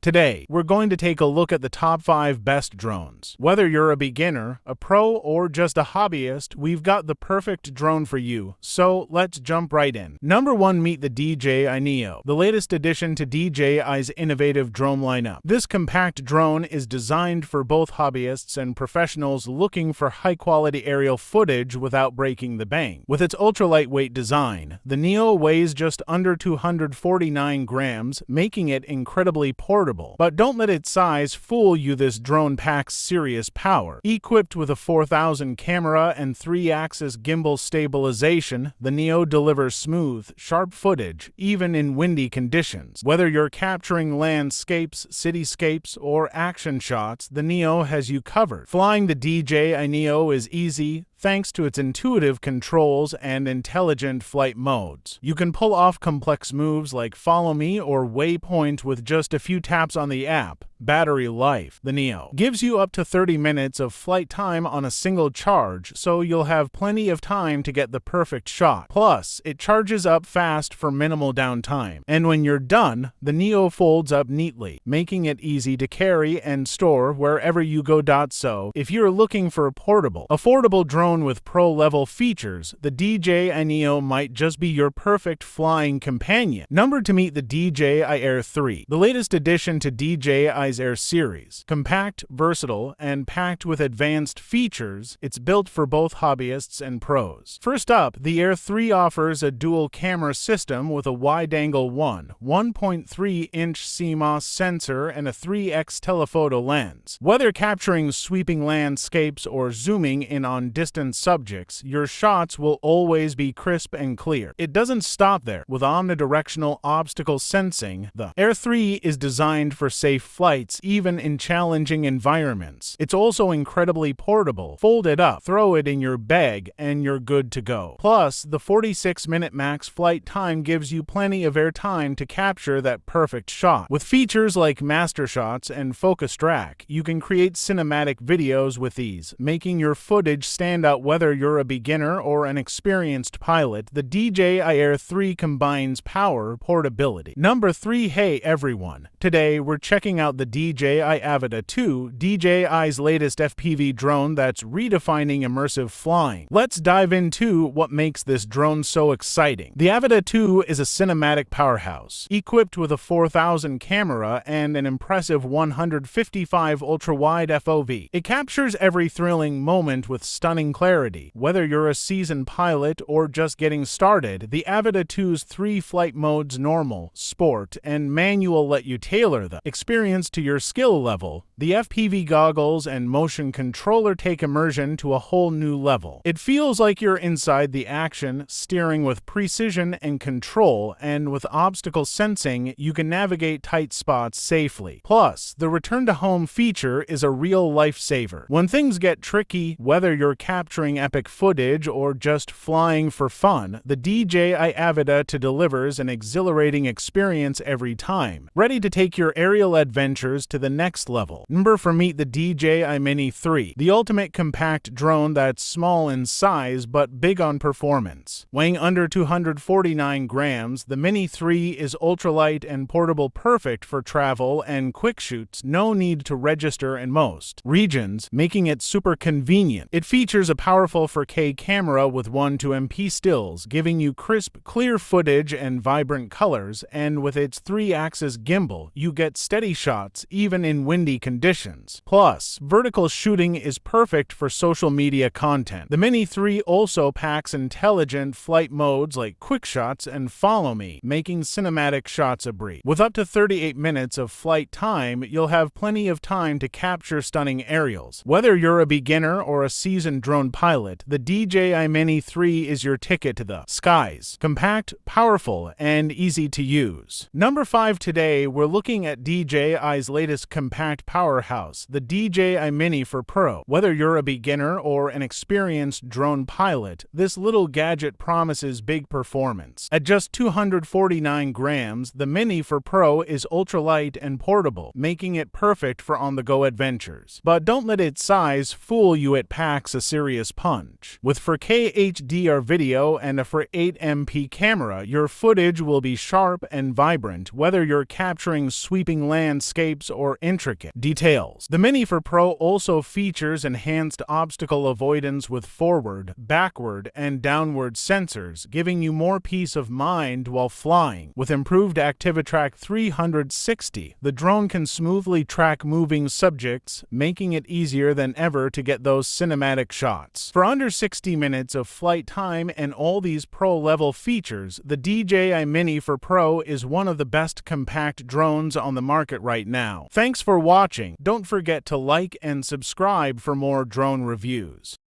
Today, we're going to take a look at the top 5 best drones. Whether you're a beginner, a pro, or just a hobbyist, we've got the perfect drone for you, so let's jump right in. Number 1, meet the DJI NEO, the latest addition to DJI's innovative drone lineup. This compact drone is designed for both hobbyists and professionals looking for high-quality aerial footage without breaking the bank. With its ultra-lightweight design, the NEO weighs just under 249 grams, making it incredibly portable. But don't let its size fool you. This drone packs serious power. Equipped with a 4000 camera and 3-axis gimbal stabilization, the NEO delivers smooth, sharp footage, even in windy conditions. Whether you're capturing landscapes, cityscapes, or action shots, the NEO has you covered. Flying the DJI NEO is easy, thanks to its intuitive controls and intelligent flight modes. You can pull off complex moves like follow me or waypoint with just a few taps on the app. Battery life. The NEO gives you up to 30 minutes of flight time on a single charge, so you'll have plenty of time to get the perfect shot. Plus, it charges up fast for minimal downtime. And when you're done, the NEO folds up neatly, making it easy to carry and store wherever you go. So, if you're looking for a portable, affordable drone with pro-level features, the DJI NEO might just be your perfect flying companion. Number 2, meet the DJI Air 3, the latest addition to DJI's Air series. Compact, versatile, and packed with advanced features, it's built for both hobbyists and pros. First up, the Air 3 offers a dual camera system with a wide-angle 1.3-inch CMOS sensor and a 3x telephoto lens. Whether capturing sweeping landscapes or zooming in on distant subjects, your shots will always be crisp and clear. It doesn't stop there. With omnidirectional obstacle sensing, the Air 3 is designed for safe flights, even in challenging environments. It's also incredibly portable. Fold it up, throw it in your bag, and you're good to go. Plus, the 46-minute max flight time gives you plenty of air time to capture that perfect shot. With features like master shots and focus track, you can create cinematic videos with ease, making your footage stand out whether you're a beginner or an experienced pilot. The DJI Air 3 combines power, portability. Number 3, hey everyone. Today, we're checking out the DJI Avata 2, DJI's latest FPV drone that's redefining immersive flying. Let's dive into what makes this drone so exciting. The Avata 2 is a cinematic powerhouse, equipped with a 4000 camera and an impressive 155 ultra-wide FOV. It captures every thrilling moment with stunning clarity. Whether you're a seasoned pilot or just getting started, the Avata 2's 3 flight modes, normal, sport, and manual, let you tailor the experience to your skill level. The FPV goggles and motion controller take immersion to a whole new level. It feels like you're inside the action, steering with precision and control, and with obstacle sensing, you can navigate tight spots safely. Plus, the return-to-home feature is a real lifesaver. When things get tricky, whether you're capturing epic footage or just flying for fun, the DJI Avata 2 delivers an exhilarating experience every time. Ready to take your aerial adventures to the next level. Number 4, meet the DJI Mini 3, the ultimate compact drone that's small in size but big on performance. Weighing under 249 grams, the Mini 3 is ultralight and portable, perfect for travel and quick shoots. No need to register in most regions, making it super convenient. It features a powerful 4K camera with 1:2 stills, giving you crisp, clear footage and vibrant colors, and with its 3-axis gimbal, you get steady shots even in windy conditions. Plus, vertical shooting is perfect for social media content. The Mini 3 also packs intelligent flight modes like quick shots and follow me, making cinematic shots a breeze. With up to 38 minutes of flight time, you'll have plenty of time to capture stunning aerials. Whether you're a beginner or a seasoned drone pilot, the DJI Mini 3 is your ticket to the skies. Compact, powerful, and easy to use. Number 5, today we're looking at DJI's latest compact powerhouse, the DJI Mini for Pro. Whether you're a beginner or an experienced drone pilot, this little gadget promises big performance. At just 249 grams, the Mini for Pro is ultralight and portable, making it perfect for on-the-go adventures. But don't let its size fool you. It packs a serious punch. With 4K HDR video and a 8MP camera, your footage will be sharp and vibrant. Whether you're capturing sweeping landscapes shapes or intricate details. The Mini 4 Pro also features enhanced obstacle avoidance with forward, backward, and downward sensors, giving you more peace of mind while flying. With improved ActiviTrack 360, the drone can smoothly track moving subjects, making it easier than ever to get those cinematic shots. For under 60 minutes of flight time and all these pro-level features, the DJI Mini 4 Pro is one of the best compact drones on the market right now. Thanks for watching. Don't forget to like and subscribe for more drone reviews.